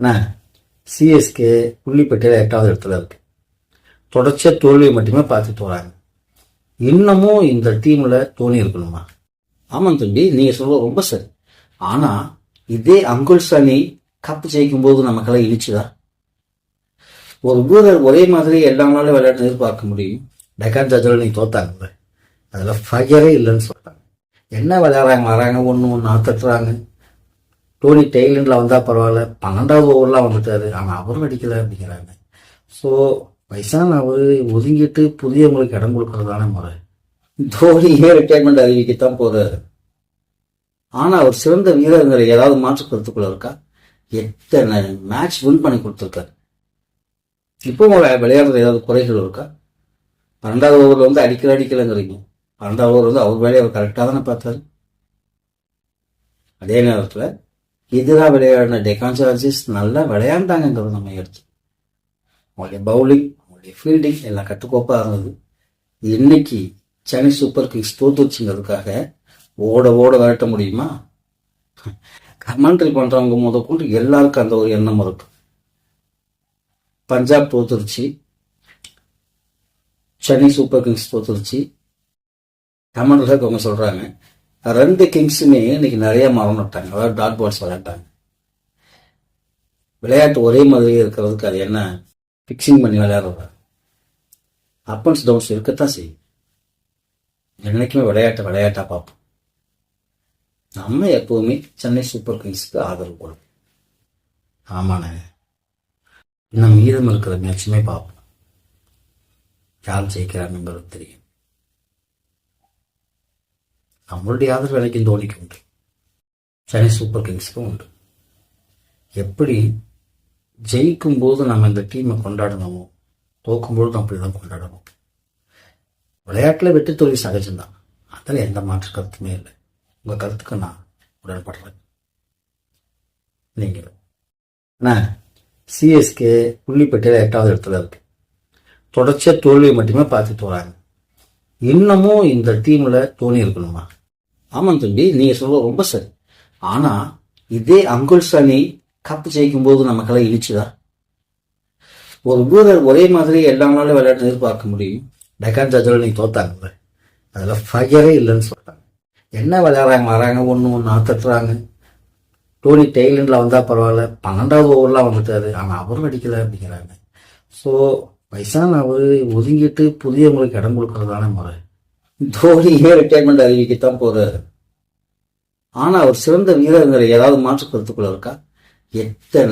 என்ன சிஎஸ்கே புள்ளிப்பட்டியல 8வது இடத்துல இருக்கு. தொடர்ச்சியா தோல்வியை மட்டுமே பார்த்துட்டு வராங்க. இன்னமும் இந்த டீம்ல தோனி இருக்கணுமா? ஆமாம் தம்பி, நீங்க சொல்றது ரொம்ப சரி. ஆனா இதே அங்குல்ஸ் அணி கப்பு ஜெயிக்கும் போது நமக்கெல்லாம் இழிச்சுதா? ஒரு வீரர் ஒரே மாதிரி எல்லா நாளும் விளையாட்டு எதிர்பார்க்க முடியும்? டெக்கான் சார்ஜில் நீங்க தோத்தாங்கல்ல, அதுல ஃபயரே இல்லைன்னு சொல்றாங்க. என்ன விளையாடுறாங்க, வராங்க, ஒன்று தட்டுறாங்க. டோனி டெய்லண்ட்ல வந்தா பரவாயில்ல, 12வது ஓவர்லாம் வந்துட்டாரு, ஆனா அவரும் அடிக்கல அப்படிங்கிறாங்க. ஸோ வயசான அவரு ஒதுங்கிட்டு புதியவங்களுக்கு இடம் கொடுக்கறதான முறை. தோனியே ரிட்டையர்மெண்ட் அறிவிக்கத்தான் போறாரு. ஆனா அவர் சிறந்த வீரர்களை ஏதாவது மாற்று கருத்துக்குள்ள இருக்கா? எத்தனை மேட்ச் வின் பண்ணி கொடுத்துருக்காரு. இப்போ விளையாடுறது ஏதாவது குறைகள் இருக்கா? 12வது ஓவர்ல வந்து அடிக்கலங்கிறீங்க. 12வது ஓவர் வந்து அவர் வேலையை அவர் கரெக்டாக தானே பார்த்தாரு. அதே நேரத்தில் எதிராக விளையாடின டெக்கான் சார்ஜஸ் நல்லா விளையாண்டாங்கிறது நம்ம எடுத்து. அவங்களுடைய பவுலிங், அவங்களுடைய ஃபீல்டிங் எல்லாம் கட்டுக்கோப்பாக இருந்தது. இன்னைக்கு சென்னை சூப்பர் கிங்ஸ் தோத்துச்சுங்கிறதுக்காக ஓட விரட்ட முடியுமா? கமெண்ட்ரி பண்றவங்க முதற்கொண்டு எல்லாருக்கும் அந்த ஒரு எண்ணம் இருக்கு. பஞ்சாப் தோத்துருச்சு, சென்னை சூப்பர் கிங்ஸ் தோத்துருச்சு. கமெண்ட்ல அவங்க சொல்றாங்க 2 கிங்ஸுமே இன்னைக்கு நிறைய மறந்துட்டாங்க, அதாவது டாட் பால்ஸ் விளையாட்டாங்க. விளையாட்டு ஒரே மாதிரியே இருக்கிறதுக்கு அது என்ன பிக்சிங் பண்ணி விளையாடுற? அப் அண்ட் டவுன்ஸ் இருக்கத்தான் செய்யும். என்னைக்குமே விளையாட்டா பார்ப்போம். நம்ம எப்பவுமே சென்னை சூப்பர் கிங்ஸ்க்கு ஆதரவு கொடுப்போம். ஆமாண்ணே, இன்னும் மீதம் இருக்கிற மேட்சுமே பார்ப்போம். யார் ஜெயிக்கிறாங்கிறது தெரியும். நம்மளுடைய ஆதரவு வேலைக்கும் தோனிக்கு உண்டு, சென்னை சூப்பர் கிங்ஸ்க்கும் உண்டு. எப்படி ஜெயிக்கும் போது நம்ம இந்த டீமை கொண்டாடணுமோ, தோக்கும்போது அப்படிதான் கொண்டாடணும். விளையாட்டுல வெற்றி தோல்வி சகஜம்தான், அதில் எந்த மாற்று கருத்துமே இல்லை. உங்க கருத்துக்கு நான் உடன்படுறேன். நீங்களும் என்ன சிஎஸ்கே புள்ளிப்பட்டியல 8வது இடத்துல இருக்கு. தொடர்ச்சியா தோல்வியை மட்டுமே பார்த்துட்டு வராங்க. இன்னமும் இந்த டீம்ல தோனி இருக்கணுமா? ஆமாம் தம்பி, நீங்க சொல்றது ரொம்ப சரி. ஆனா இதே அங்குல்ஸ் அணி கப்பு ஜெயிக்கும் போது நமக்கெல்லாம் இழிச்சுதா? ஒரு வீரர் ஒரே மாதிரி எல்லா நாளும் விளையாட்டு எதிர்பார்க்க முடியும்? டெக்கான் சார்ஜில் நீங்க தோத்தாங்கல்ல, அதுல ஃபயரே இல்லைன்னு சொல்றாங்க. என்ன விளையாடுறாங்க, வராங்க, ஒன்று தட்டுறாங்க. டோனி டெய்லண்ட்ல வந்தா பரவாயில்ல, 12வது ஓவர்லாம் வந்துட்டாரு, ஆனா அவரும் அடிக்கல அப்படிங்கிறாங்க. ஸோ வயசான அவரு ஒதுங்கிட்டு புதியவங்களுக்கு இடம் கொடுக்கறதான முறை. தோனியே ரிட்டையர்மெண்ட் அறிவிக்கத்தான் போறாரு. ஆனா அவர் சிறந்த வீரர்களை ஏதாவது மாற்று கருத்துக்குள்ள இருக்கா? எத்தனை